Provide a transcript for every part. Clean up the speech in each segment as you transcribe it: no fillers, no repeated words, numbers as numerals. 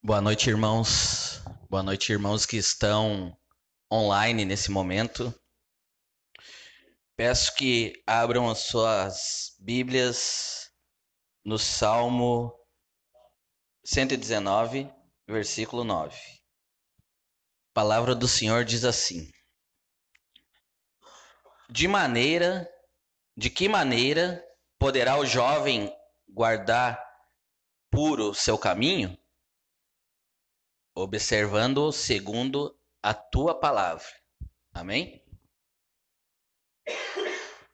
Boa noite, irmãos. Boa noite, irmãos que estão online nesse momento. Peço que abram as suas Bíblias no Salmo 119, versículo 9. A palavra do Senhor diz assim: De que maneira poderá o jovem guardar puro seu caminho? Observando segundo a tua palavra. Amém?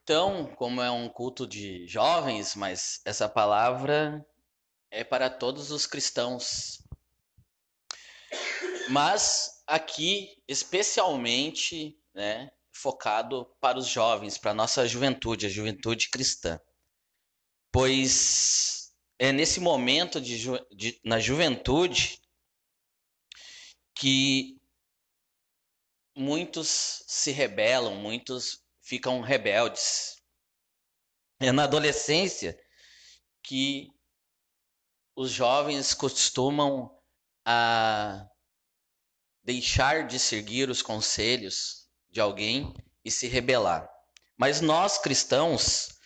Então, como é um culto de jovens, mas essa palavra é para todos os cristãos. Mas aqui, especialmente, né, focado para os jovens, para a nossa juventude, a juventude cristã. Pois é nesse momento na juventude que muitos se rebelam, muitos ficam rebeldes. É na adolescência que os jovens costumam a deixar de seguir os conselhos de alguém e se rebelar. Mas nós cristãos,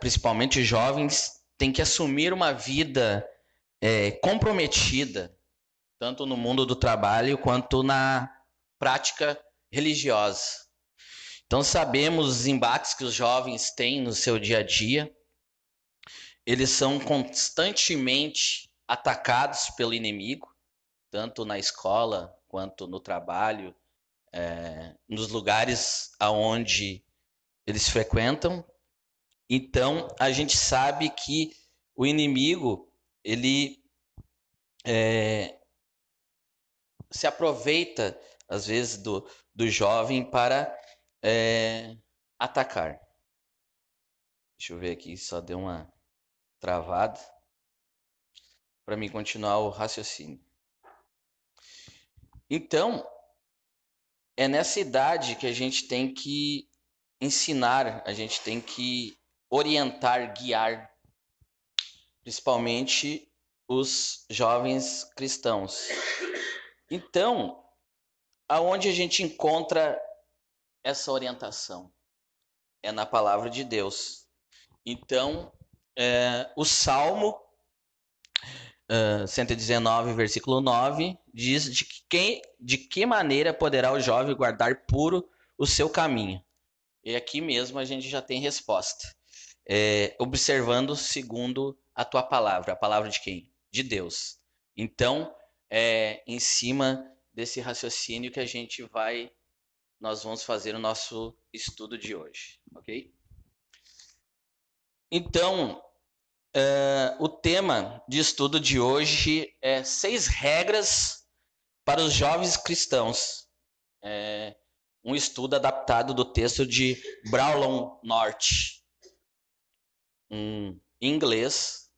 principalmente jovens, tem que assumir uma vida comprometida, tanto no mundo do trabalho quanto na prática religiosa. Então sabemos os embates que os jovens têm no seu dia a dia. Eles são constantemente atacados pelo inimigo, tanto na escola quanto no trabalho, nos lugares aonde eles frequentam. Então a gente sabe que o inimigo ele se aproveita às vezes do jovem para atacar. Deixa eu ver aqui, só deu uma travada para mim continuar o raciocínio. Então, é nessa idade que a gente tem que ensinar, a gente tem que orientar, guiar, principalmente os jovens cristãos. Então, aonde a gente encontra essa orientação? É na palavra de Deus. Então, o Salmo 119, versículo 9, diz de que maneira poderá o jovem guardar puro o seu caminho. E aqui mesmo a gente já tem resposta. Observando segundo a tua palavra. A palavra de quem? De Deus. Então, em cima desse raciocínio que nós vamos fazer o nosso estudo de hoje, ok? Então, o tema de estudo de hoje é 6 regras para os jovens cristãos. Um estudo adaptado do texto de Braulon Norte, um inglês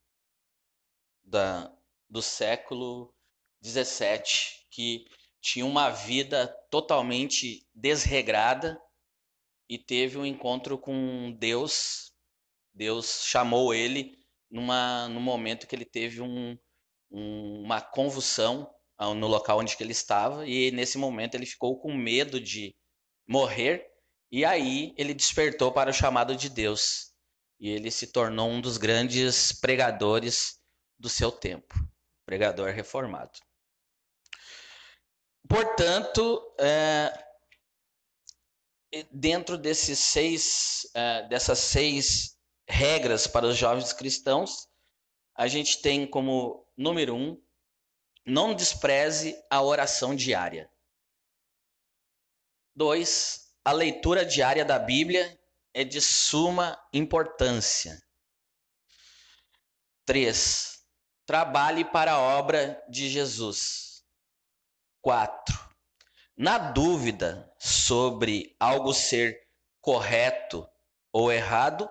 do século 17, que tinha uma vida totalmente desregrada e teve um encontro com Deus. Deus chamou ele no momento que ele teve uma convulsão no local onde ele estava, e nesse momento ele ficou com medo de morrer, e aí ele despertou para o chamado de Deus, e ele se tornou um dos grandes pregadores do seu tempo, pregador reformado. Portanto, dentro dessas 6 regras para os jovens cristãos, a gente tem como número 1, não despreze a oração diária. 2, a leitura diária da Bíblia é de suma importância. 3, trabalhe para a obra de Jesus. 4, na dúvida sobre algo ser correto ou errado,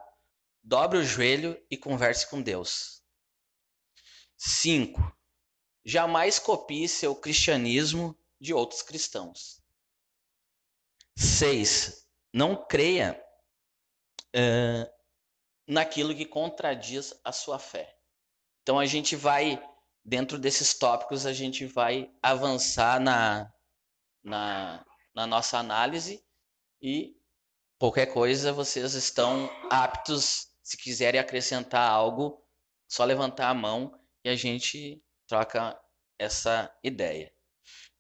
dobre o joelho e converse com Deus. 5, jamais copie seu cristianismo de outros cristãos. 6, não creia naquilo que contradiz a sua fé. Então a gente vai dentro desses tópicos a gente vai avançar na nossa análise e qualquer coisa vocês estão aptos, se quiserem acrescentar algo, só levantar a mão e a gente troca essa ideia.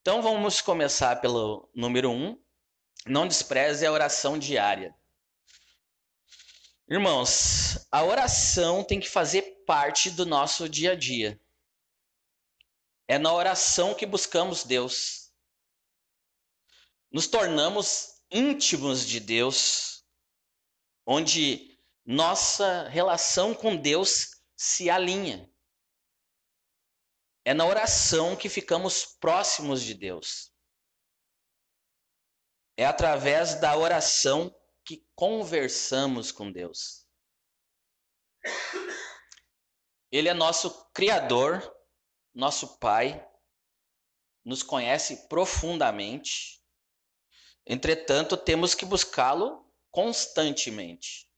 Então vamos começar pelo número 1. Não despreze a oração diária. Irmãos, a oração tem que fazer parte do nosso dia a dia. É na oração que buscamos Deus. Nos tornamos íntimos de Deus, onde nossa relação com Deus se alinha. É na oração que ficamos próximos de Deus. É através da oração que conversamos com Deus. Ele é nosso Criador, nosso Pai, nos conhece profundamente. Entretanto, temos que buscá-lo constantemente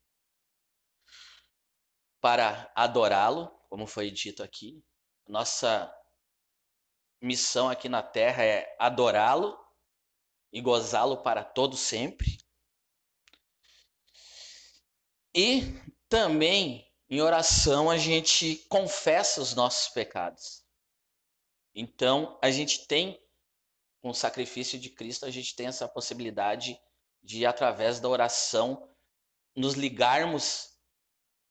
para adorá-lo, como foi dito aqui. Nossa missão aqui na Terra é adorá-lo e gozá-lo para todo sempre. E também em oração a gente confessa os nossos pecados. Então a gente tem, com o sacrifício de Cristo, a gente tem essa possibilidade de, através da oração, nos ligarmos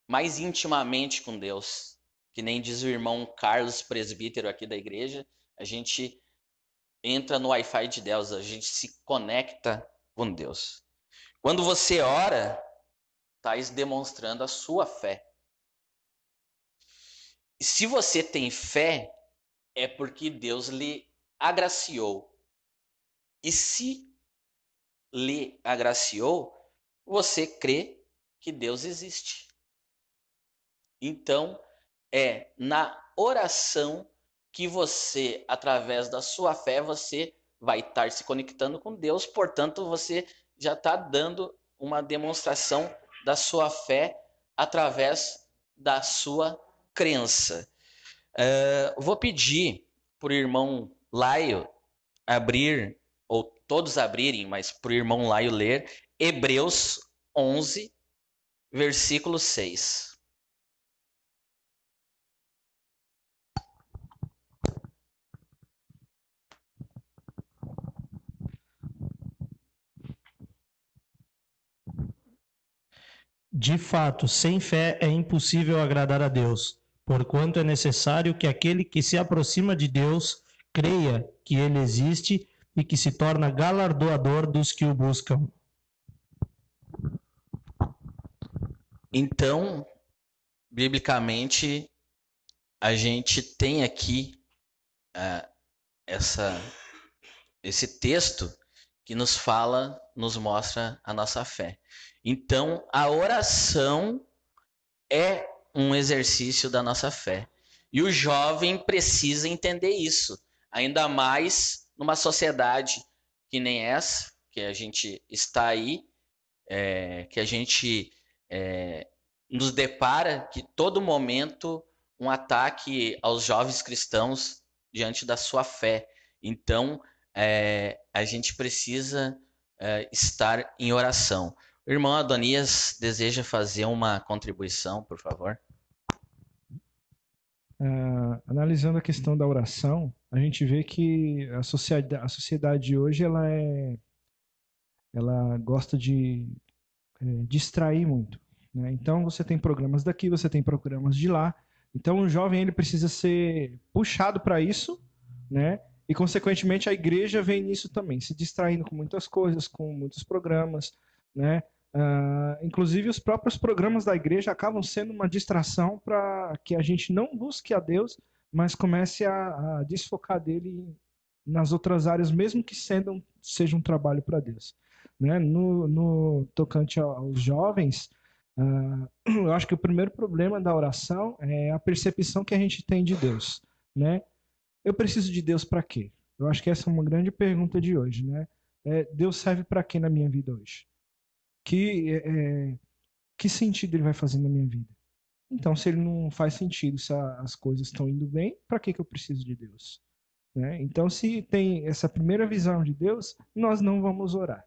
mais intimamente com Deus. Que nem diz o irmão Carlos, presbítero aqui da igreja, a gente entra no Wi-Fi de Deus, a gente se conecta com Deus. Quando você ora, estás demonstrando a sua fé. E se você tem fé, é porque Deus lhe agraciou. E se lhe agraciou, você crê que Deus existe. Então, é na oração que você, através da sua fé, você vai estar se conectando com Deus, portanto, você já está dando uma demonstração da sua fé através da sua crença. Vou pedir para o irmão Laio abrir, ou todos abrirem, mas para o irmão Laio ler, Hebreus 11, versículo 6. De fato, sem fé é impossível agradar a Deus, porquanto é necessário que aquele que se aproxima de Deus creia que ele existe e que se torna galardoador dos que o buscam. Então, biblicamente, a gente tem aqui esse texto que nos fala, nos mostra a nossa fé. Então, a oração é um exercício da nossa fé. E o jovem precisa entender isso, ainda mais numa sociedade que nem essa, que a gente está aí, que a gente nos depara que todo momento um ataque aos jovens cristãos diante da sua fé. Então, a gente precisa estar em oração. O irmão Adonias deseja fazer uma contribuição, por favor. Analisando a questão da oração, a gente vê que a sociedade de hoje ela gosta de distrair muito, né? Então você tem programas daqui, você tem programas de lá. Então o jovem ele precisa ser puxado para isso, né? E consequentemente a igreja vem nisso também, se distraindo com muitas coisas, com muitos programas, né? Inclusive os próprios programas da igreja acabam sendo uma distração para que a gente não busque a Deus, mas comece a desfocar dele nas outras áreas, mesmo que seja um trabalho para Deus, né? No tocante aos jovens, eu acho que o primeiro problema da oração é a percepção que a gente tem de Deus, né? Eu preciso de Deus para quê? Eu acho que essa é uma grande pergunta de hoje, né? Deus serve para quê na minha vida hoje? Que sentido ele vai fazer na minha vida? Então, se ele não faz sentido, se as coisas estão indo bem, para que eu preciso de Deus? Né? Então, se tem essa primeira visão de Deus, nós não vamos orar.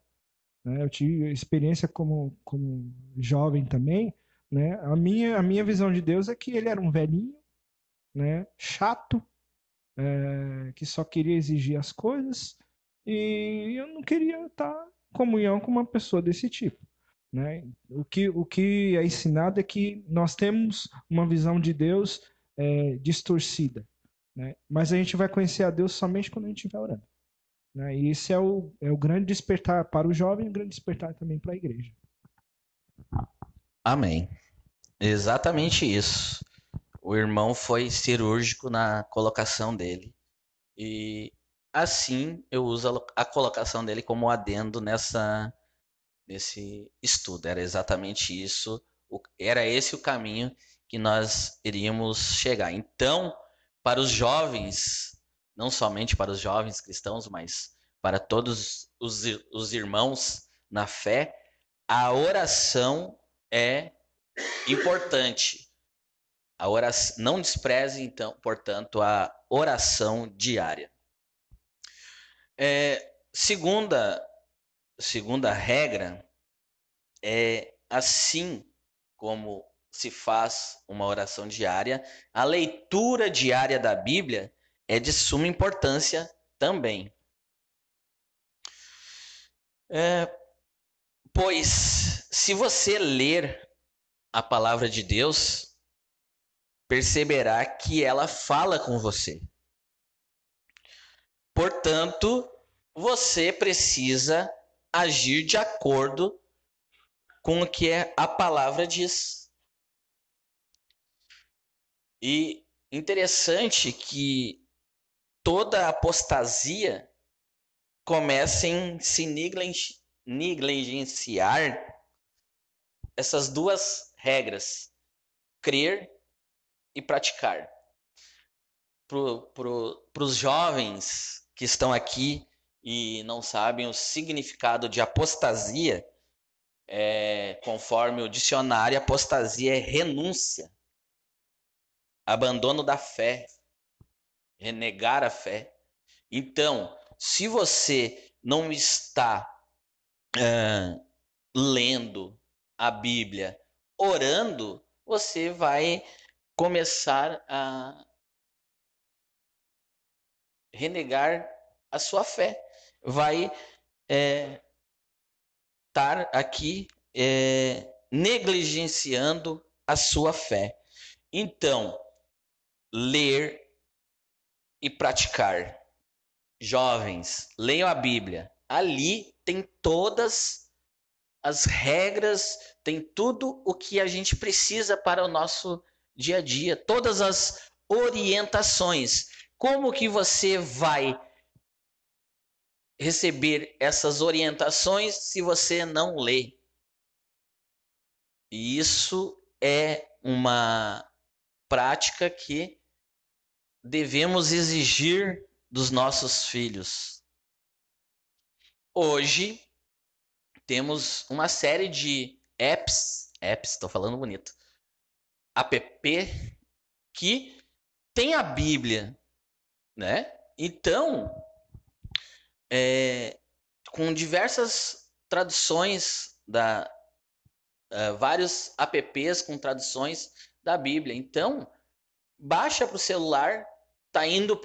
Né? Eu tive experiência como jovem também. Né? A minha visão de Deus é que ele era um velhinho, né? Chato, que só queria exigir as coisas, e eu não queria estar em comunhão com uma pessoa desse tipo. Né? O que é ensinado é que nós temos uma visão de Deus distorcida. Né? Mas a gente vai conhecer a Deus somente quando a gente estiver orando. Né? E esse é o grande despertar para o jovem e o grande despertar também para a igreja. Amém. Exatamente isso. O irmão foi cirúrgico na colocação dele. E assim eu uso a colocação dele como adendo nesse estudo. Era exatamente isso. Era esse o caminho que nós iríamos chegar. Então, para os jovens, não somente para os jovens cristãos, mas para todos os irmãos na fé, a oração é importante. A oração, não despreze, então, portanto, a oração diária. Segunda regra é assim como se faz uma oração diária, a leitura diária da Bíblia é de suma importância também. Pois, se você ler a palavra de Deus, perceberá que ela fala com você. Portanto, você precisa agir de acordo com o que a palavra diz. E interessante que toda apostasia começa em se negligenciar essas duas regras, crer e praticar. Para os jovens que estão aqui e não sabem o significado de apostasia, conforme o dicionário, apostasia é renúncia, abandono da fé, renegar a fé. Então, se você não está lendo a Bíblia, orando, você vai começar a renegar a sua fé. Vai estar aqui negligenciando a sua fé. Então, ler e praticar. Jovens, leiam a Bíblia. Ali tem todas as regras, tem tudo o que a gente precisa para o nosso dia a dia, todas as orientações. Como que você vai receber essas orientações se você não lê? E isso é uma prática que devemos exigir dos nossos filhos. Hoje temos uma série de apps, estou falando bonito, app, que tem a Bíblia, né? Então, com diversas traduções vários apps com traduções da Bíblia. Então, baixa para o celular, tá indo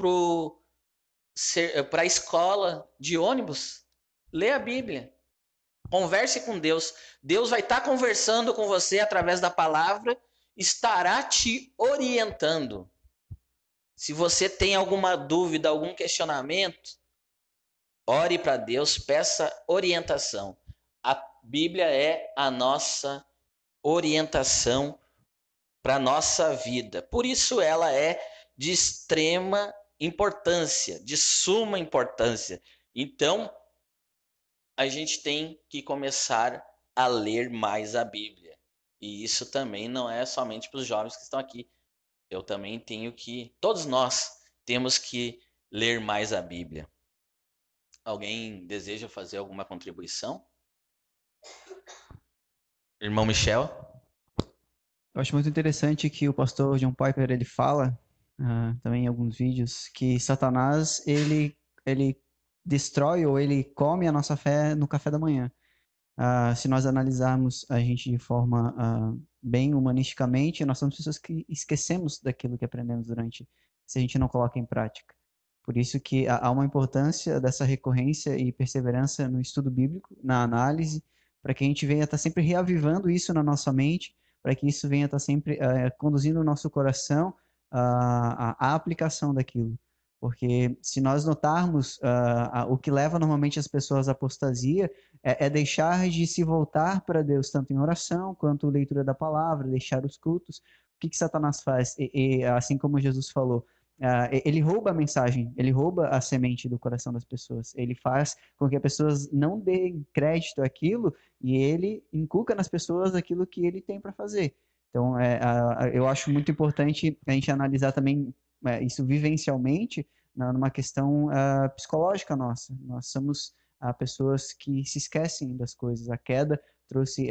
para a escola de ônibus, lê a Bíblia. Converse com Deus. Deus vai estar conversando com você através da palavra, estará te orientando. Se você tem alguma dúvida, algum questionamento, ore para Deus, peça orientação. A Bíblia é a nossa orientação para a nossa vida. Por isso ela é de extrema importância, de suma importância. Então, a gente tem que começar a ler mais a Bíblia. E isso também não é somente para os jovens que estão aqui. Eu também tenho que, todos nós temos que ler mais a Bíblia. Alguém deseja fazer alguma contribuição? Irmão Michel? Eu acho muito interessante que o pastor John Piper ele fala também em alguns vídeos que Satanás ele destrói ou ele come a nossa fé no café da manhã. Se nós analisarmos a gente de forma bem humanisticamente, nós somos pessoas que esquecemos daquilo que aprendemos durante, se a gente não coloca em prática. Por isso que há uma importância dessa recorrência e perseverança no estudo bíblico, na análise, para que a gente venha estar sempre reavivando isso na nossa mente, para que isso venha estar sempre conduzindo o nosso coração à aplicação daquilo. Porque se nós notarmos o que leva normalmente as pessoas à apostasia, é deixar de se voltar para Deus, tanto em oração quanto leitura da palavra, deixar os cultos. O que Satanás faz? Assim como Jesus falou, ele rouba a mensagem, ele rouba a semente do coração das pessoas. Ele faz com que as pessoas não deem crédito àquilo e ele inculca nas pessoas aquilo que ele tem para fazer. Então, eu acho muito importante a gente analisar também isso vivencialmente numa questão psicológica nossa. Nós somos pessoas que se esquecem das coisas. A queda trouxe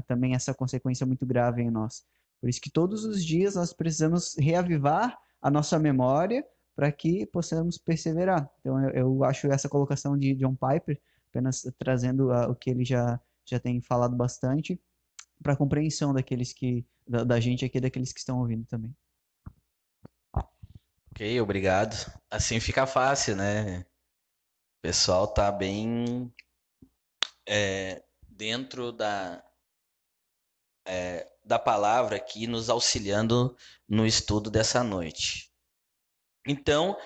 também essa consequência muito grave em nós. Por isso que todos os dias nós precisamos reavivar a nossa memória para que possamos perseverar. Então, eu acho essa colocação de John Piper, apenas trazendo o que ele já tem falado bastante, para a compreensão daqueles da gente aqui, daqueles que estão ouvindo também. Ok, obrigado. Assim fica fácil, né? O pessoal tá bem dentro da palavra aqui, nos auxiliando no estudo dessa noite. Então,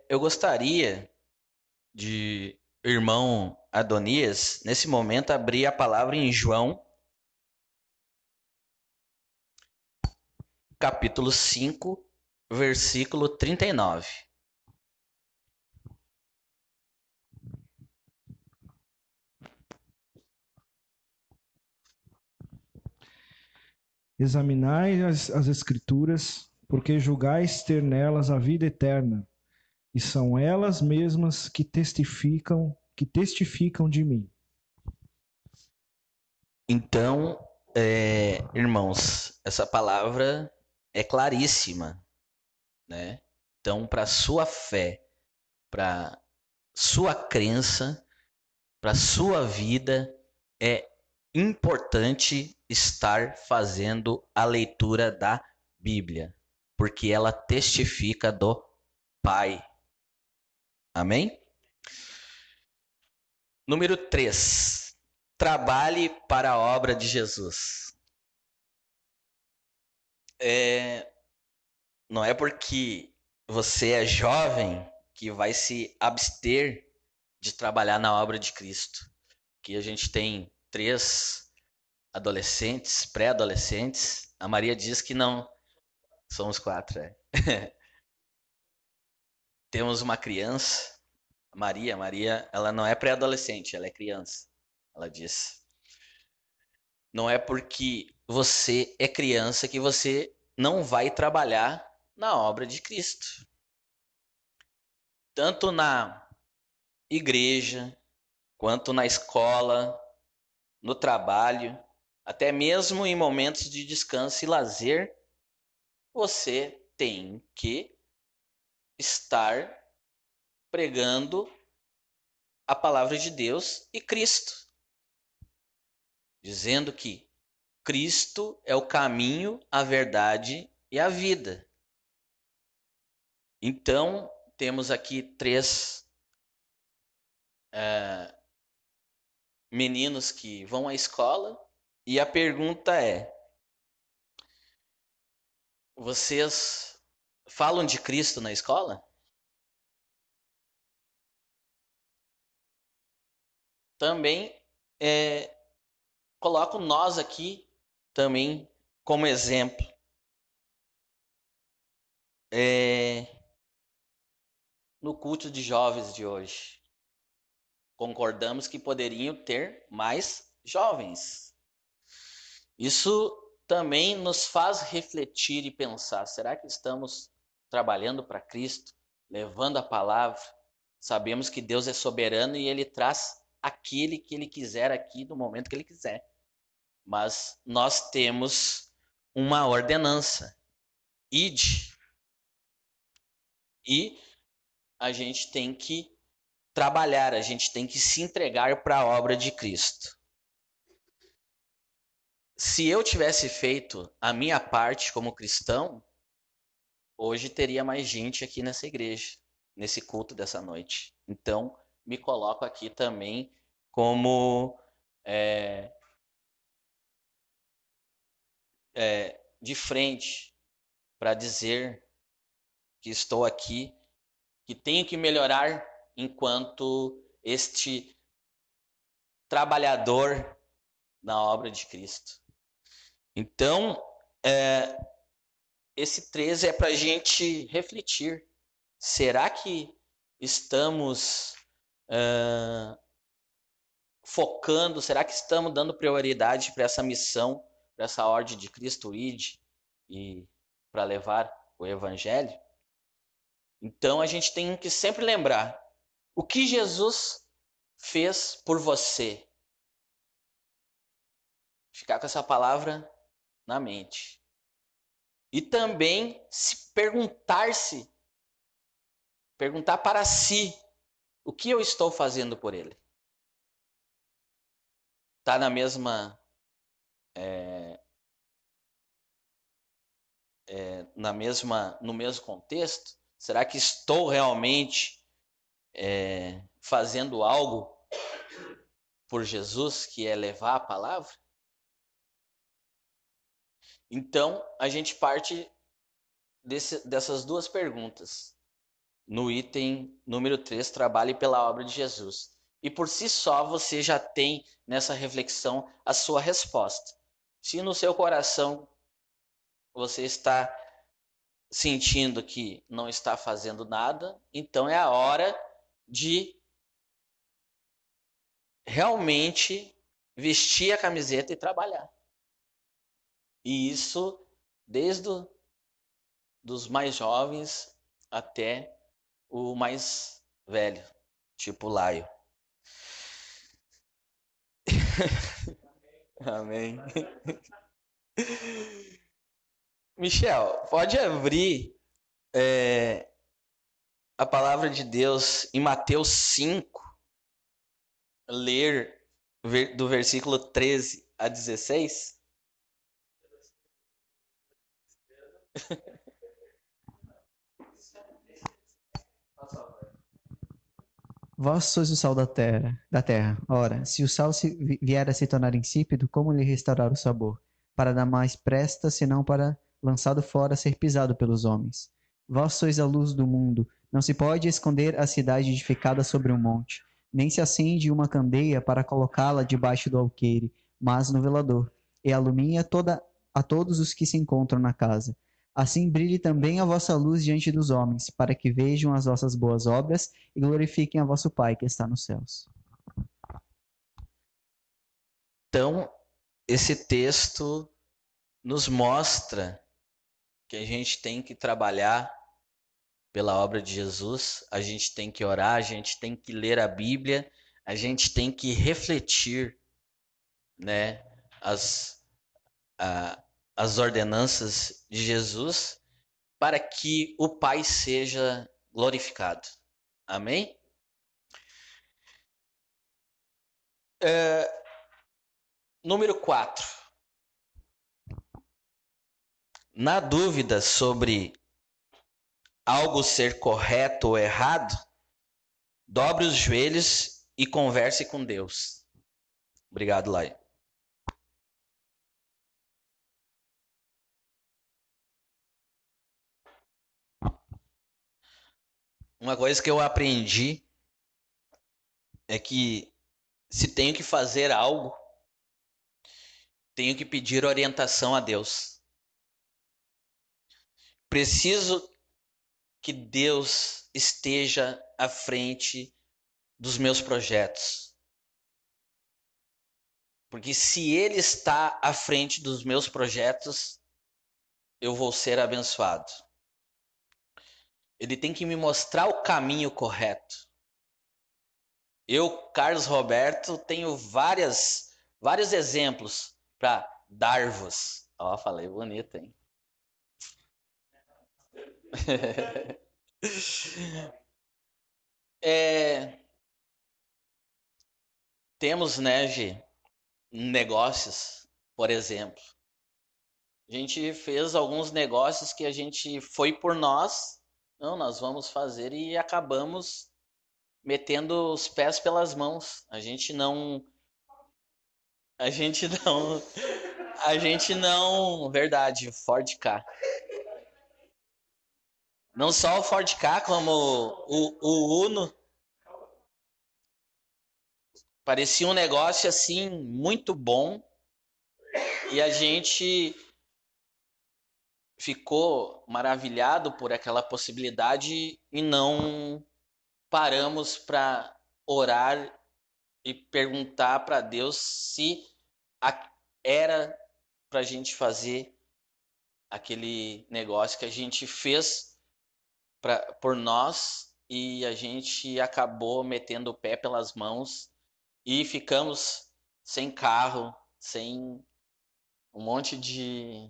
eu gostaria de, irmão Adonias, nesse momento, abrir a palavra em João, capítulo 5, versículo 39. Examinai as Escrituras, porque julgais ter nelas a vida eterna, e são elas mesmas que testificam de mim. Então, irmãos, essa palavra é claríssima, né? Então, para sua fé, para sua crença, para sua vida, é importante estar fazendo a leitura da Bíblia, porque ela testifica do Pai. Amém? Número 3. Trabalhe para a obra de Jesus. Não é porque você é jovem que vai se abster de trabalhar na obra de Cristo. Aqui a gente tem 3 adolescentes, pré-adolescentes. A Maria diz que não. Somos 4, Temos uma criança. Maria, ela não é pré-adolescente, ela é criança. Ela diz. Não é porque você é criança que você não vai trabalhar na obra de Cristo. Tanto na igreja, quanto na escola, no trabalho, até mesmo em momentos de descanso e lazer, você tem que estar pregando a palavra de Deus e Cristo, dizendo que Cristo é o caminho, a verdade e a vida. Então, temos aqui 3 meninos que vão à escola e a pergunta é: vocês falam de Cristo na escola? Também coloco nós aqui também como exemplo. No culto de jovens de hoje, concordamos que poderiam ter mais jovens. Isso também nos faz refletir e pensar: será que estamos trabalhando para Cristo, levando a palavra? Sabemos que Deus é soberano e Ele traz aquele que Ele quiser aqui no momento que Ele quiser. Mas nós temos uma ordenança. Ide. E a gente tem que trabalhar, a gente tem que se entregar para a obra de Cristo. Se eu tivesse feito a minha parte como cristão, hoje teria mais gente aqui nessa igreja, nesse culto dessa noite. Então, me coloco aqui também como de frente para dizer que estou aqui, que tenho que melhorar enquanto este trabalhador na obra de Cristo. Então, esse 13 é para a gente refletir. Será que estamos focando, será que estamos dando prioridade para essa missão, para essa ordem de Cristo, ide, e para levar o evangelho? Então a gente tem que sempre lembrar o que Jesus fez por você. Ficar com essa palavra na mente. E também se perguntar para si, o que eu estou fazendo por ele? Está na mesma no mesmo contexto? Será que estou realmente fazendo algo por Jesus, que é levar a palavra? Então, a gente parte dessas duas perguntas. No item número 3, trabalhe pela obra de Jesus. E por si só, você já tem nessa reflexão a sua resposta. Se no seu coração você está sentindo que não está fazendo nada, então é a hora de realmente vestir a camiseta e trabalhar. E isso desde dos mais jovens até o mais velho, tipo Laio. Amém. Michel, pode abrir a palavra de Deus em Mateus 5, ler do versículo 13 a 16? Vós sois o sal da terra. Ora, se o sal vier a se tornar insípido, como lhe restaurar o sabor? Para dar mais presta, senão para, lançado fora, ser pisado pelos homens. Vós sois a luz do mundo. Não se pode esconder a cidade edificada sobre um monte, nem se acende uma candeia para colocá-la debaixo do alqueire, mas no velador, e alumia a todos os que se encontram na casa. Assim brilhe também a vossa luz diante dos homens, para que vejam as vossas boas obras e glorifiquem a vosso Pai que está nos céus. Então, esse texto nos mostra que a gente tem que trabalhar pela obra de Jesus, a gente tem que orar, a gente tem que ler a Bíblia, a gente tem que refletir, né, as ordenanças de Jesus para que o Pai seja glorificado. Amém? Número 4. Na dúvida sobre algo ser correto ou errado, dobre os joelhos e converse com Deus. Obrigado, Lai. Uma coisa que eu aprendi é que se tenho que fazer algo, tenho que pedir orientação a Deus. Preciso que Deus esteja à frente dos meus projetos. Porque se Ele está à frente dos meus projetos, eu vou ser abençoado. Ele tem que me mostrar o caminho correto. Eu, Carlos Roberto, tenho vários exemplos para dar-vos Ó, falei bonito, hein? Temos, né, G, negócios, por exemplo. A gente fez alguns negócios que a gente foi por nós, não, nós vamos fazer e acabamos metendo os pés pelas mãos. A gente não, verdade, Ford K. Não só o Ford K, como o Uno. Parecia um negócio assim muito bom e a gente ficou maravilhado por aquela possibilidade e não paramos para orar e perguntar para Deus se era para a gente fazer aquele negócio que a gente fez por nós e a gente acabou metendo o pé pelas mãos e ficamos sem carro, sem um monte de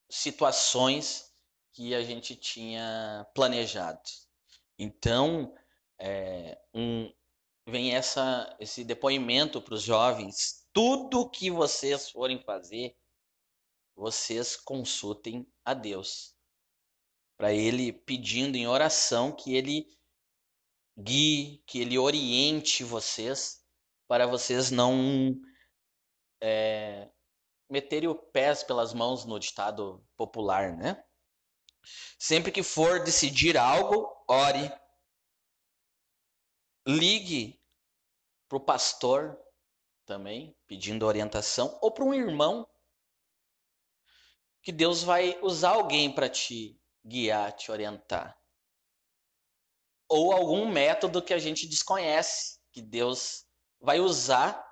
situações que a gente tinha planejado. Então, vem esse depoimento para os jovens. Tudo que vocês forem fazer, vocês consultem a Deus. Para Ele, pedindo em oração que Ele guie, que Ele oriente vocês, para vocês não meterem o pés pelas mãos no ditado popular, né? Sempre que for decidir algo, ore. Ligue para o pastor também, pedindo orientação, ou para um irmão, que Deus vai usar alguém para te guiar, te orientar. Ou algum método que a gente desconhece, que Deus vai usar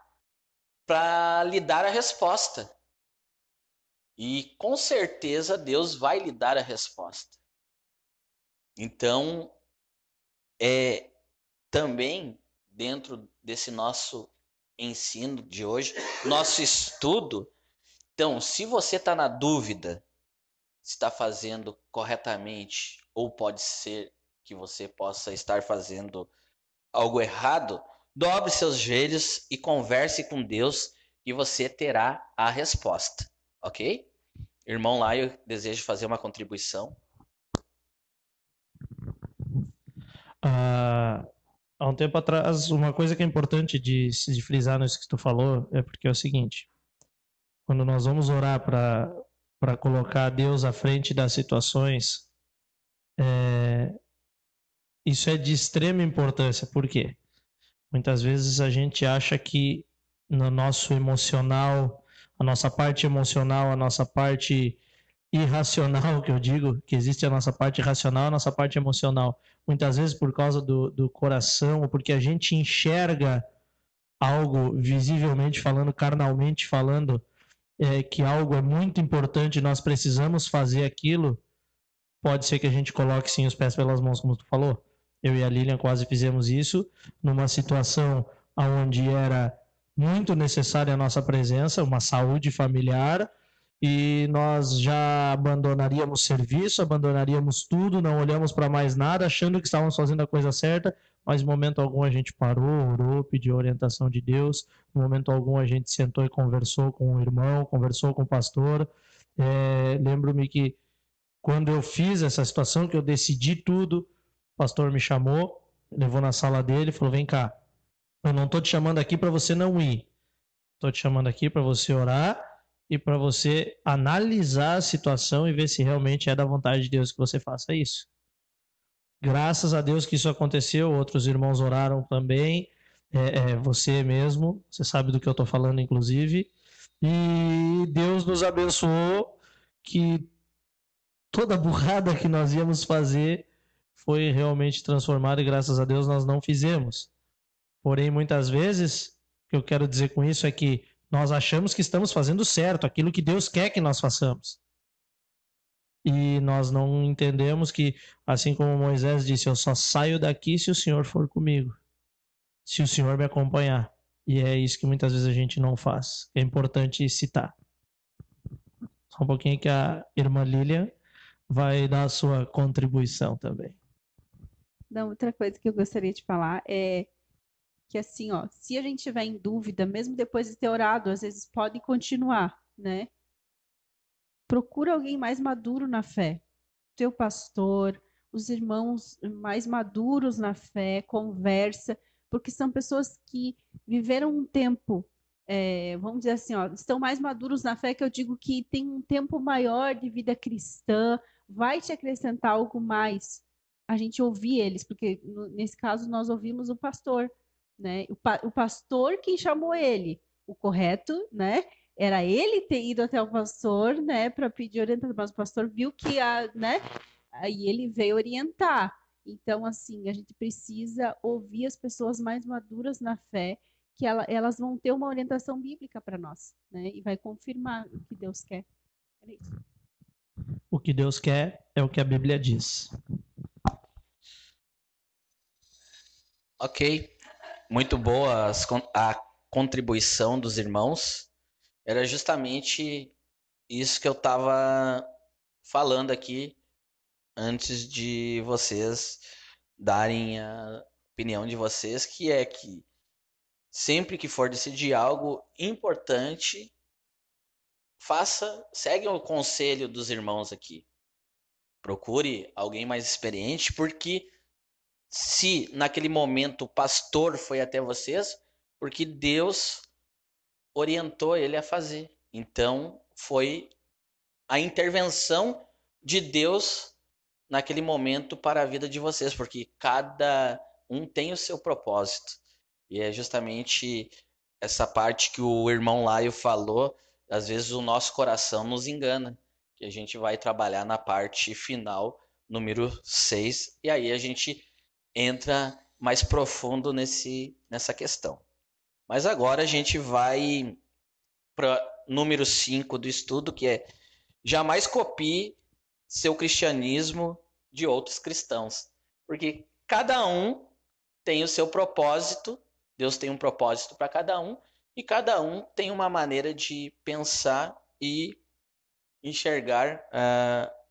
para lhe dar a resposta. E com certeza Deus vai lhe dar a resposta. Então, também dentro desse nosso ensino de hoje, nosso estudo. Então, se você está na dúvida se está fazendo corretamente ou pode ser que você possa estar fazendo algo errado, dobre seus joelhos e converse com Deus e você terá a resposta, ok? Irmão lá, eu desejo fazer uma contribuição. Há um tempo atrás, uma coisa que é importante de frisar nisso que tu falou é porque é o seguinte: quando nós vamos orar para colocar Deus à frente das situações, isso é de extrema importância. Por quê? Muitas vezes a gente acha que no nosso emocional, a nossa parte emocional, a nossa parte irracional, que eu digo, que existe a nossa parte racional, a nossa parte emocional. Muitas vezes por causa do coração, ou porque a gente enxerga algo visivelmente falando, carnalmente falando, que algo é muito importante, nós precisamos fazer aquilo, pode ser que a gente coloque sim os pés pelas mãos, como tu falou. Eu e a Lilian quase fizemos isso numa situação onde era muito necessária a nossa presença, uma saúde familiar, e nós já abandonaríamos serviço, abandonaríamos tudo, não olhamos para mais nada, achando que estávamos fazendo a coisa certa, mas em momento algum a gente parou, orou, pediu orientação de Deus, em momento algum a gente sentou e conversou com o irmão, conversou com o pastor. Lembro-me que quando eu fiz essa situação, que eu decidi tudo, o pastor me chamou, levou na sala dele e falou: vem cá, eu não estou te chamando aqui para você não ir, estou te chamando aqui para você orar e para você analisar a situação e ver se realmente é da vontade de Deus que você faça isso. Graças a Deus que isso aconteceu, outros irmãos oraram também, você mesmo, você sabe do que eu estou falando, inclusive, e Deus nos abençoou que toda a burrada que nós íamos fazer foi realmente transformada e graças a Deus nós não fizemos. Porém, muitas vezes, o que eu quero dizer com isso é que nós achamos que estamos fazendo certo, aquilo que Deus quer que nós façamos. E nós não entendemos que, assim como Moisés disse, eu só saio daqui se o Senhor for comigo, se o Senhor me acompanhar. E é isso que muitas vezes a gente não faz. É importante citar. Só um pouquinho que a irmã Lilian vai dar a sua contribuição também. Não, outra coisa que eu gostaria de falar é que assim, ó, se a gente tiver em dúvida, mesmo depois de ter orado, às vezes pode continuar, né? Procura alguém mais maduro na fé. Teu pastor, os irmãos mais maduros na fé, conversa, porque são pessoas que viveram um tempo, vamos dizer assim, ó, estão mais maduros na fé, que eu digo que tem um tempo maior de vida cristã, vai te acrescentar algo mais. A gente ouvir eles, porque nesse caso nós ouvimos o pastor, né? O pastor que chamou ele, o correto, né? Era ele ter ido até o pastor, né, para pedir orientação, mas o pastor viu que né, aí ele veio orientar. Então, assim, a gente precisa ouvir as pessoas mais maduras na fé, que elas vão ter uma orientação bíblica para nós, né, e vai confirmar o que Deus quer. É isso. O que Deus quer é o que a Bíblia diz. Ok, muito boa a contribuição dos irmãos. Era justamente isso que eu estava falando aqui antes de vocês darem a opinião de vocês, que é que sempre que for decidir algo importante, segue o conselho dos irmãos aqui. Procure alguém mais experiente, porque se naquele momento o pastor foi até vocês, porque Deus orientou ele a fazer. Então, foi a intervenção de Deus naquele momento para a vida de vocês, porque cada um tem o seu propósito. E é justamente essa parte que o irmão Laio falou, às vezes o nosso coração nos engana, que a gente vai trabalhar na parte final, número 6, e aí a gente entra mais profundo nessa questão. Mas agora a gente vai para número 5 do estudo, que é: jamais copie seu cristianismo de outros cristãos. Porque cada um tem o seu propósito, Deus tem um propósito para cada um, e cada um tem uma maneira de pensar e enxergar,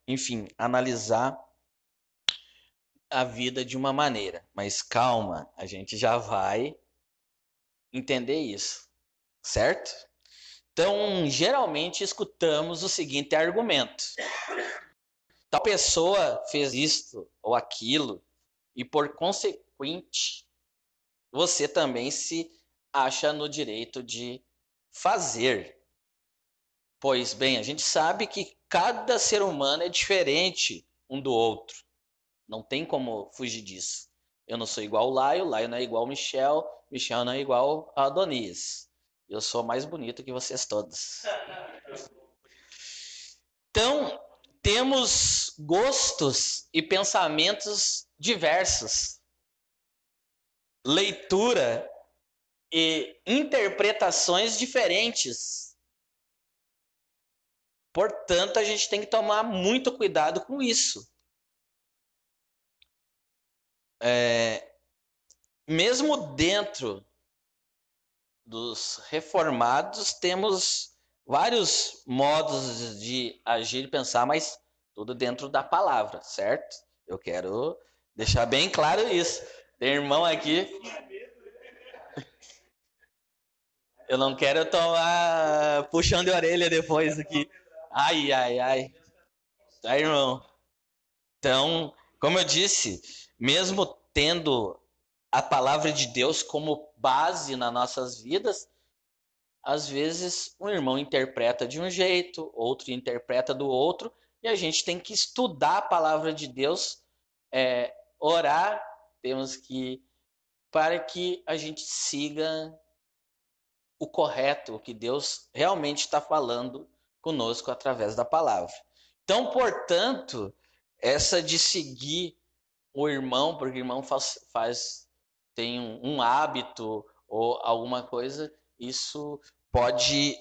enfim, analisar a vida de uma maneira. Mas calma, a gente já vai entender isso, certo? Então, geralmente escutamos o seguinte argumento: tal pessoa fez isto ou aquilo, e por consequente, você também se acha no direito de fazer. Pois bem, a gente sabe que cada ser humano é diferente um do outro. Não tem como fugir disso. Eu não sou igual o Laio não é igual o Michel não é igual a Adonias. Eu sou mais bonito que vocês todos. Então, temos gostos e pensamentos diversos, leitura e interpretações diferentes. Portanto, a gente tem que tomar muito cuidado com isso. Mesmo dentro dos reformados, temos vários modos de agir e pensar, mas tudo dentro da palavra, certo? Eu quero deixar bem claro isso. Tem irmão aqui. Eu não quero tomar puxão de orelha depois aqui. Ai, ai, ai. Tá, irmão? Então, como eu disse, mesmo tendo a palavra de Deus como base nas nossas vidas, às vezes um irmão interpreta de um jeito, outro interpreta do outro, e a gente tem que estudar a palavra de Deus, orar, temos que, para que a gente siga o correto, o que Deus realmente está falando conosco através da palavra. Então, portanto, essa de seguir o irmão, porque o irmão tem um hábito ou alguma coisa, isso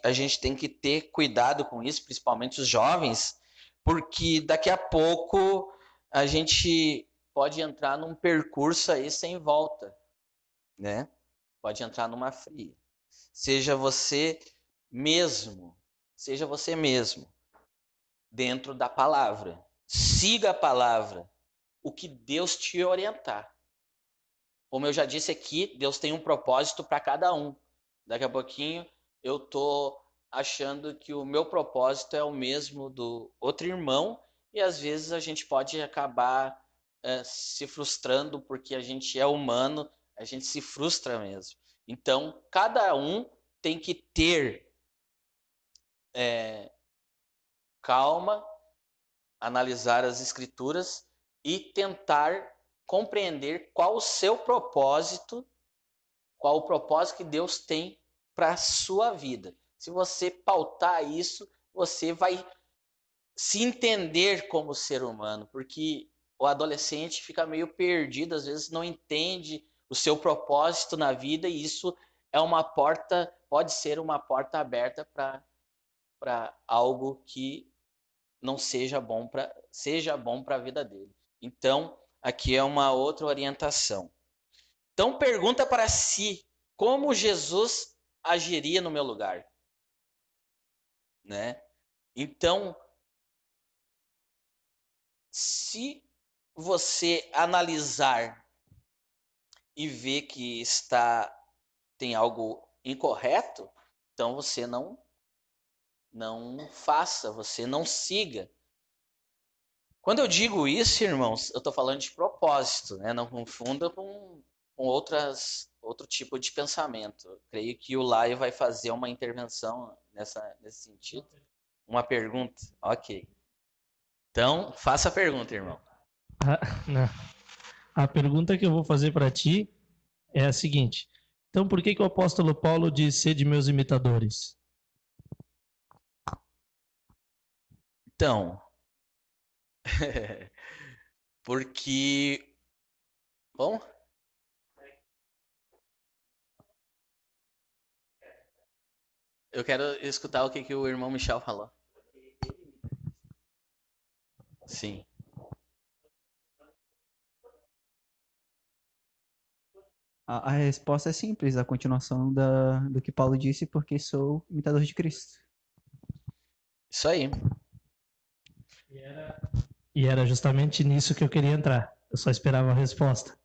a gente tem que ter cuidado com isso, principalmente os jovens, porque daqui a pouco a gente pode entrar num percurso aí sem volta, né? Pode entrar numa fria. Seja você mesmo. Seja você mesmo. Dentro da palavra. Siga a palavra. O que Deus te orientar. Como eu já disse aqui, Deus tem um propósito para cada um. Daqui a pouquinho eu tô achando que o meu propósito é o mesmo do outro irmão e às vezes a gente pode acabar se frustrando porque a gente é humano, a gente se frustra mesmo. Então, cada um tem que ter calma, analisar as escrituras e tentar compreender qual o seu propósito, qual o propósito que Deus tem para a sua vida. Se você pautar isso, você vai se entender como ser humano, porque o adolescente fica meio perdido, às vezes não entende o seu propósito na vida e isso é uma porta, pode ser uma porta aberta para algo que não seja bom para a vida dele. Então, aqui é uma outra orientação. Então, pergunta para si, como Jesus agiria no meu lugar? Né? Então, se você analisar e ver que tem algo incorreto, então você não faça, você não siga. Quando eu digo isso, irmãos, eu estou falando de propósito, né? Não confunda com outro tipo de pensamento. Eu creio que o Laio vai fazer uma intervenção nesse sentido. Uma pergunta? Ok. Então, faça a pergunta, irmão. A pergunta que eu vou fazer para ti é a seguinte. Então, por que o apóstolo Paulo diz: sede meus imitadores? Então, porque... Bom... Eu quero escutar o que o irmão Michel falou. Sim. A resposta é simples, a continuação do que Paulo disse, porque sou imitador de Cristo. Isso aí. E era justamente nisso que eu queria entrar. Eu só esperava a resposta.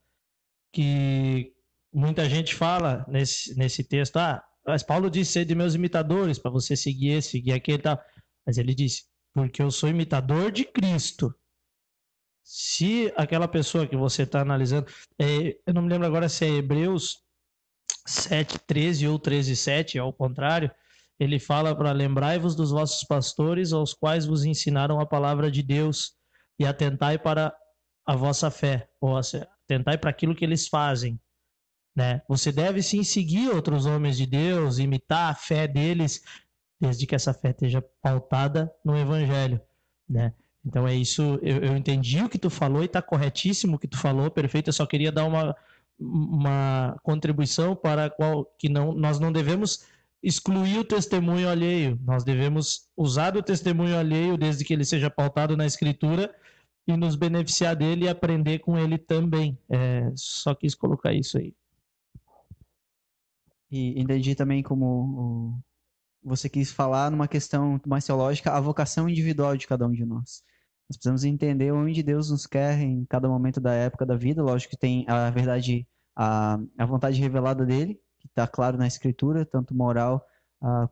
Que muita gente fala nesse texto, mas Paulo disse ser de meus imitadores, para você seguir esse, seguir aquele e tal. Mas ele disse, porque eu sou imitador de Cristo. Se aquela pessoa que você está analisando, eu não me lembro agora se é Hebreus 7:13 ou 13:7, ao contrário, ele fala para lembrai-vos dos vossos pastores, aos quais vos ensinaram a palavra de Deus, e atentai para a vossa fé, ou atentai para aquilo que eles fazem. Né? Você deve sim seguir outros homens de Deus, imitar a fé deles, desde que essa fé esteja pautada no Evangelho. Né? Então é isso, eu entendi o que tu falou e está corretíssimo o que tu falou, perfeito. Eu só queria dar uma contribuição para que nós não devemos excluir o testemunho alheio, nós devemos usar o testemunho alheio desde que ele seja pautado na Escritura e nos beneficiar dele e aprender com ele também. Só quis colocar isso aí. E entendi também como você quis falar numa questão mais teológica, a vocação individual de cada um de nós. Nós precisamos entender onde Deus nos quer em cada momento da época da vida. Lógico que tem a verdade, a vontade revelada dele, que está claro na Escritura, tanto moral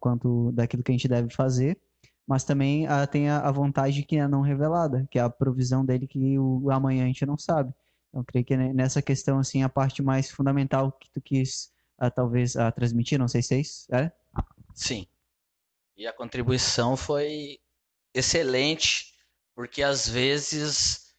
quanto daquilo que a gente deve fazer. Mas também tem a vontade que é não revelada, que é a provisão dele que o amanhã a gente não sabe. Então, eu creio que nessa questão, assim, a parte mais fundamental que tu quis talvez transmitir, não sei se é isso, Sim. E a contribuição foi excelente, porque às vezes,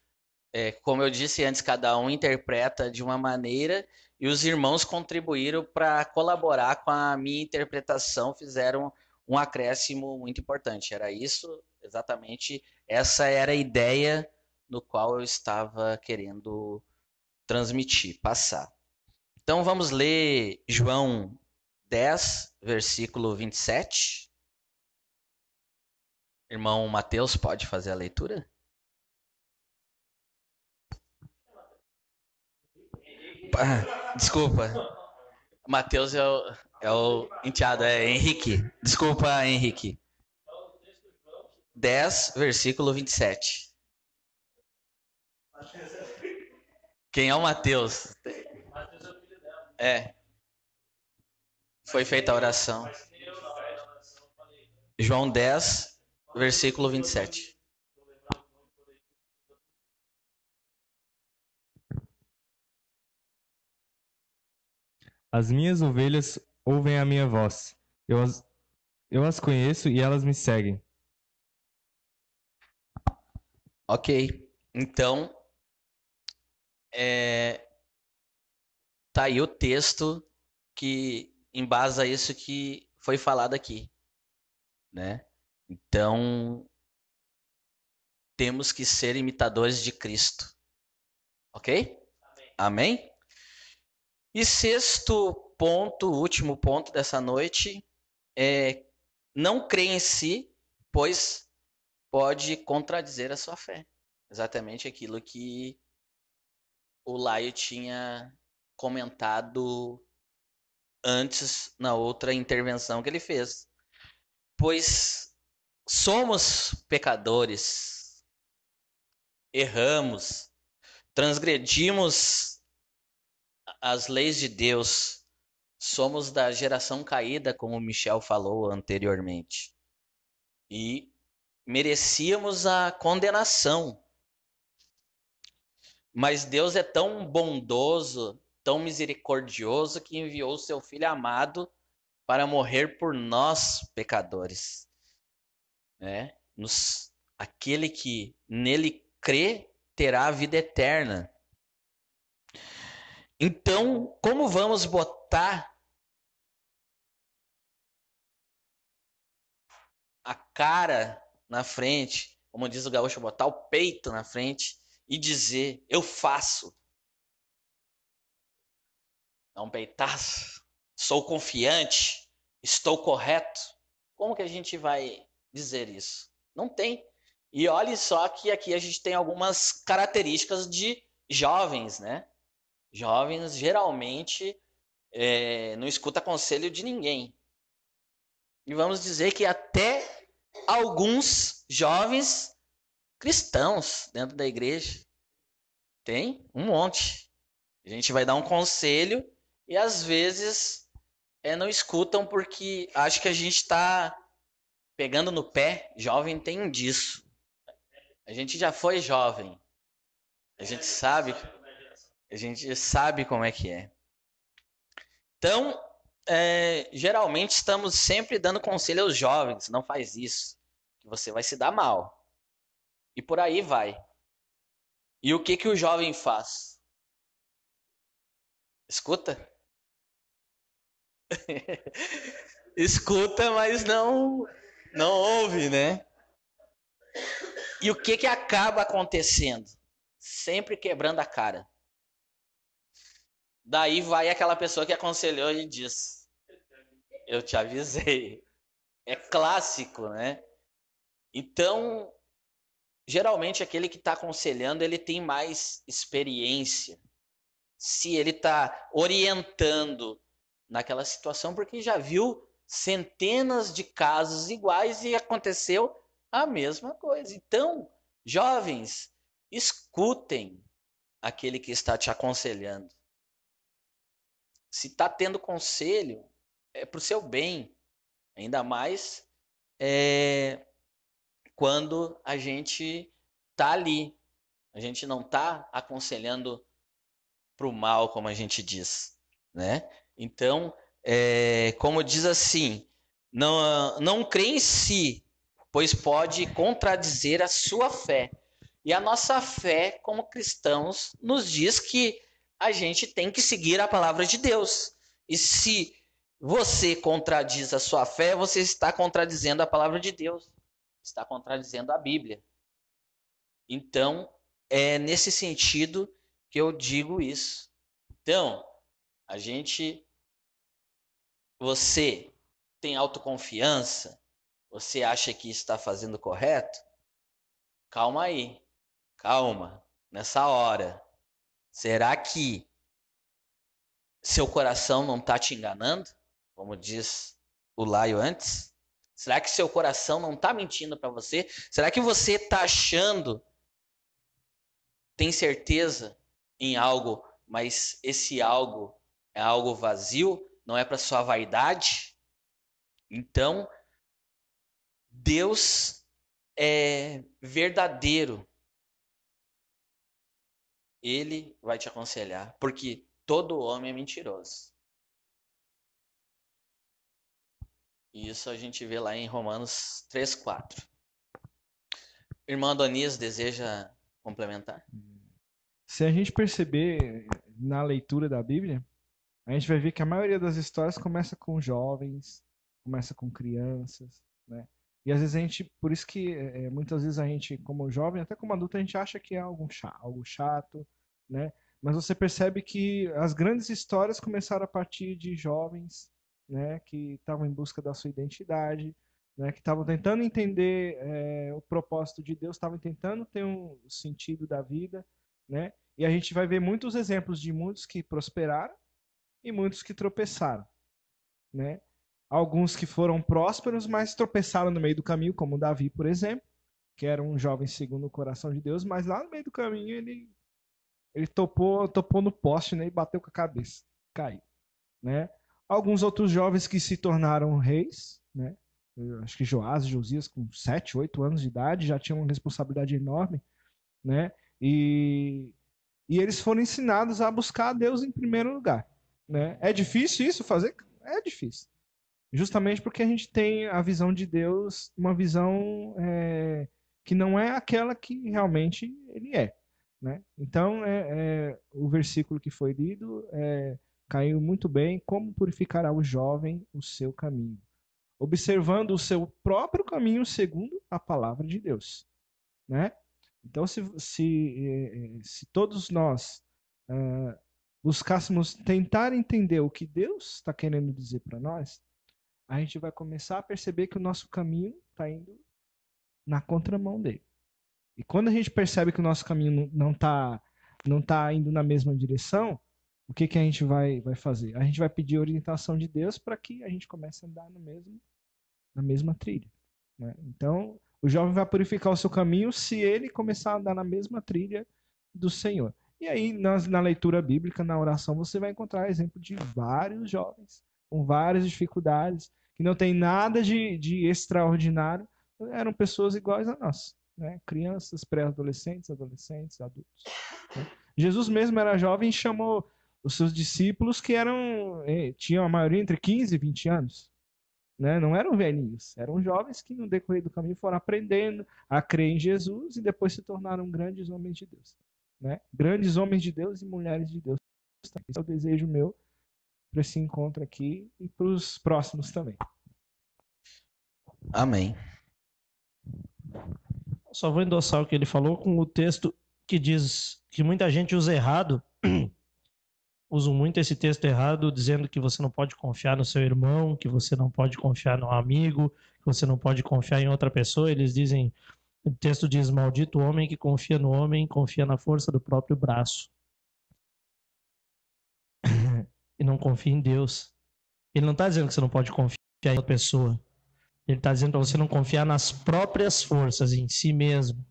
como eu disse antes, cada um interpreta de uma maneira e os irmãos contribuíram para colaborar com a minha interpretação, fizeram um acréscimo muito importante. Era isso, exatamente, essa era a ideia no qual eu estava querendo transmitir, passar. Então vamos ler João 10, versículo 27. Irmão Mateus, pode fazer a leitura? Desculpa. Mateus é É o enteado, é Henrique. Desculpa, Henrique. 10, versículo 27. Quem é o Mateus? É. Foi feita a oração. João 10, versículo 27. As minhas ovelhas ouvem a minha voz. Eu as conheço e elas me seguem. Ok. Então, tá aí o texto que embasa isso que foi falado aqui, né? Então, temos que ser imitadores de Cristo. Ok? Amém? E sexto ponto, último ponto dessa noite, é não crer em si, pois pode contradizer a sua fé. Exatamente aquilo que o Laio tinha comentado antes na outra intervenção que ele fez. Pois somos pecadores, erramos, transgredimos as leis de Deus, somos da geração caída, como o Michel falou anteriormente, e merecíamos a condenação. Mas Deus é tão bondoso, tão misericordioso, que enviou o seu Filho amado para morrer por nós, pecadores. Né? Aquele que nele crê terá a vida eterna. Então, como vamos botar a cara na frente, como diz o gaúcho, botar o peito na frente e dizer, eu faço? Dá um peitaço, sou confiante, estou correto. Como que a gente vai dizer isso? Não tem. E olhe só que aqui a gente tem algumas características de jovens, né? Jovens geralmente não escuta conselho de ninguém. E vamos dizer que até alguns jovens cristãos dentro da igreja tem um monte. A gente vai dar um conselho e às vezes não escutam porque acho que a gente está pegando no pé. Jovem tem disso. A gente já foi jovem. A gente sabe como é que é. Então, geralmente estamos sempre dando conselho aos jovens. Não faz isso, que você vai se dar mal. E por aí vai. E o que o jovem faz? Escuta? Escuta, mas não ouve, né? E o que acaba acontecendo? Sempre quebrando a cara. Daí vai aquela pessoa que aconselhou e diz, eu te avisei. É clássico, né? Então, geralmente aquele que está aconselhando, ele tem mais experiência. Se ele está orientando naquela situação, porque já viu centenas de casos iguais e aconteceu a mesma coisa. Então, jovens, escutem aquele que está te aconselhando. Se está tendo conselho, é para o seu bem. Ainda mais quando a gente está ali. A gente não está aconselhando para o mal, como a gente diz, né? Então, como diz assim, não crê em si, pois pode contradizer a sua fé. E a nossa fé, como cristãos, nos diz que a gente tem que seguir a palavra de Deus. E se você contradiz a sua fé, você está contradizendo a palavra de Deus, está contradizendo a Bíblia. Então, é nesse sentido que eu digo isso. Então, você tem autoconfiança? Você acha que está fazendo correto? Calma aí, calma, nessa hora. Será que seu coração não está te enganando? como diz o Laio antes? Será que seu coração não está mentindo para você? Será que você está achando, tem certeza em algo, mas esse algo é algo vazio, não é para sua vaidade? Então, Deus é verdadeiro. Ele vai te aconselhar, porque todo homem é mentiroso. Isso a gente vê lá em Romanos 3:4. Irmão Adonias, deseja complementar? Se a gente perceber na leitura da Bíblia, a gente vai ver que a maioria das histórias começa com jovens, começa com crianças, né? E às vezes a gente, por isso que muitas vezes a gente, como jovem, até como adulto, a gente acha que é algo chato, né? Mas você percebe que as grandes histórias começaram a partir de jovens, né? Que estavam em busca da sua identidade, né? Que estavam tentando entender o propósito de Deus, estavam tentando ter um sentido da vida, né? E a gente vai ver muitos exemplos de muitos que prosperaram e muitos que tropeçaram, né? Alguns que foram prósperos, mas tropeçaram no meio do caminho, como Davi, por exemplo, que era um jovem segundo o coração de Deus, mas lá no meio do caminho ele topou no poste, né, e bateu com a cabeça, caiu, né? Alguns outros jovens que se tornaram reis, né? Eu acho que Joás e Josias, com 7, 8 anos de idade, já tinham uma responsabilidade enorme, né? E eles foram ensinados a buscar a Deus em primeiro lugar, né? É difícil isso fazer? É difícil. Justamente porque a gente tem a visão de Deus, uma visão que não é aquela que realmente ele é, né? Então, o versículo que foi lido caiu muito bem. Como purificará o jovem o seu caminho? Observando o seu próprio caminho segundo a palavra de Deus, né? Então, se todos nós buscássemos tentar entender o que Deus está querendo dizer para nós, a gente vai começar a perceber que o nosso caminho está indo na contramão dele. E quando a gente percebe que o nosso caminho não tá indo na mesma direção, o que a gente vai fazer? A gente vai pedir orientação de Deus para que a gente comece a andar na mesma trilha, né? Então, o jovem vai purificar o seu caminho se ele começar a andar na mesma trilha do Senhor. E aí, na leitura bíblica, na oração, você vai encontrar exemplo de vários jovens com várias dificuldades, que não tem nada de extraordinário, eram pessoas iguais a nós, né? Crianças, pré-adolescentes, adolescentes, adultos, né? Jesus mesmo era jovem e chamou os seus discípulos que tinham a maioria entre 15 e 20 anos, né? Não eram velhinhos, eram jovens que no decorrer do caminho foram aprendendo a crer em Jesus e depois se tornaram grandes homens de Deus, né? Grandes homens de Deus e mulheres de Deus. Esse é o desejo meu para esse encontro aqui e para os próximos também. Amém. Só vou endossar o que ele falou com o texto que diz que muita gente usa errado, usa muito esse texto errado, dizendo que você não pode confiar no seu irmão, que você não pode confiar no amigo, que você não pode confiar em outra pessoa. Eles dizem, o texto diz, maldito o homem que confia no homem, confia na força do próprio braço. E não confia em Deus. Ele não está dizendo que você não pode confiar em outra pessoa. Ele está dizendo para você não confiar nas próprias forças, em si mesmo.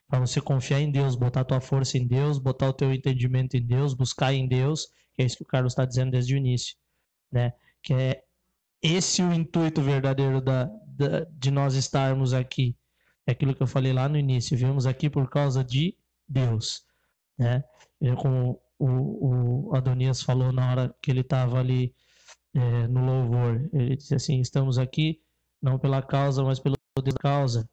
Para você confiar em Deus, botar a tua força em Deus, botar o teu entendimento em Deus, buscar em Deus, que é isso que o Carlos está dizendo desde o início, né? Que é esse o intuito verdadeiro de nós estarmos aqui. É aquilo que eu falei lá no início, viemos aqui por causa de Deus, né? Como o Adonias falou na hora que ele estava ali no louvor, ele disse assim, estamos aqui não pela causa, mas pelo Deus da causa,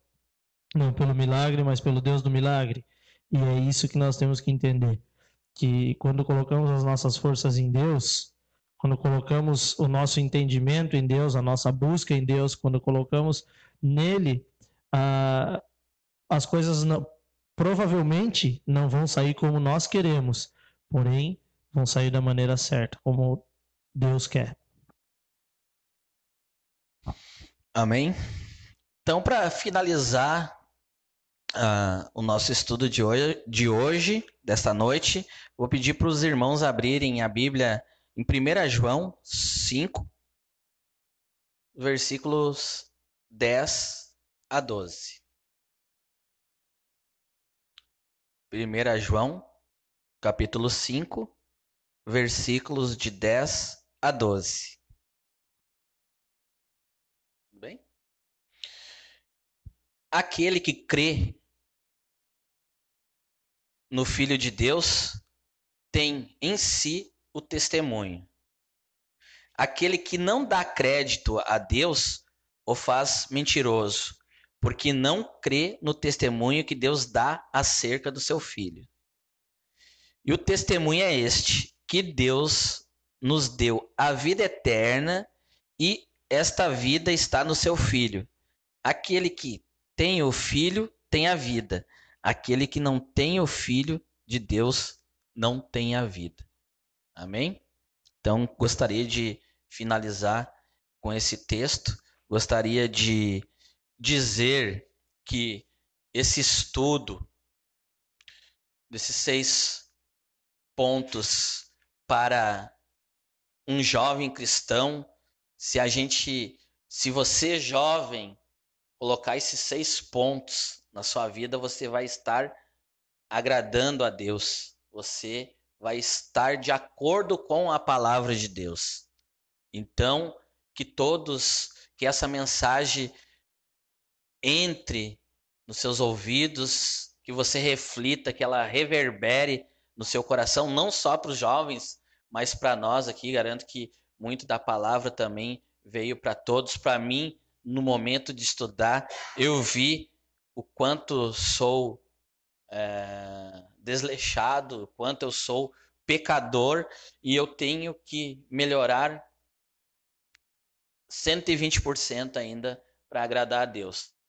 não pelo milagre, mas pelo Deus do milagre. E é isso que nós temos que entender, que quando colocamos as nossas forças em Deus, quando colocamos o nosso entendimento em Deus, a nossa busca em Deus, quando colocamos nele, as coisas provavelmente não vão sair como nós queremos, porém vão sair da maneira certa, como Deus quer. Amém? Então, para finalizar o nosso estudo de hoje, desta noite, vou pedir para os irmãos abrirem a Bíblia em 1 João 5, versículos 10 a 12. 1 João, capítulo 5, versículos de 10 a 12. Tudo bem? Aquele que crê no Filho de Deus tem em si o testemunho. Aquele que não dá crédito a Deus o faz mentiroso, porque não crê no testemunho que Deus dá acerca do seu Filho. E o testemunho é este, que Deus nos deu a vida eterna e esta vida está no seu Filho. Aquele que tem o Filho tem a vida. Aquele que não tem o Filho de Deus não tem a vida. Amém? Então, gostaria de finalizar com esse texto. Gostaria de dizer que esse estudo desses 6 pontos para um jovem cristão, se você jovem colocar esses 6 pontos na sua vida, você vai estar agradando a Deus. Você vai estar de acordo com a palavra de Deus. Então, que essa mensagem entre nos seus ouvidos, que você reflita, que ela reverbere no seu coração, não só para os jovens, mas para nós aqui. Garanto que muito da palavra também veio para todos. Para mim, no momento de estudar, eu vi o quanto sou desleixado, o quanto eu sou pecador e eu tenho que melhorar 120% ainda para agradar a Deus.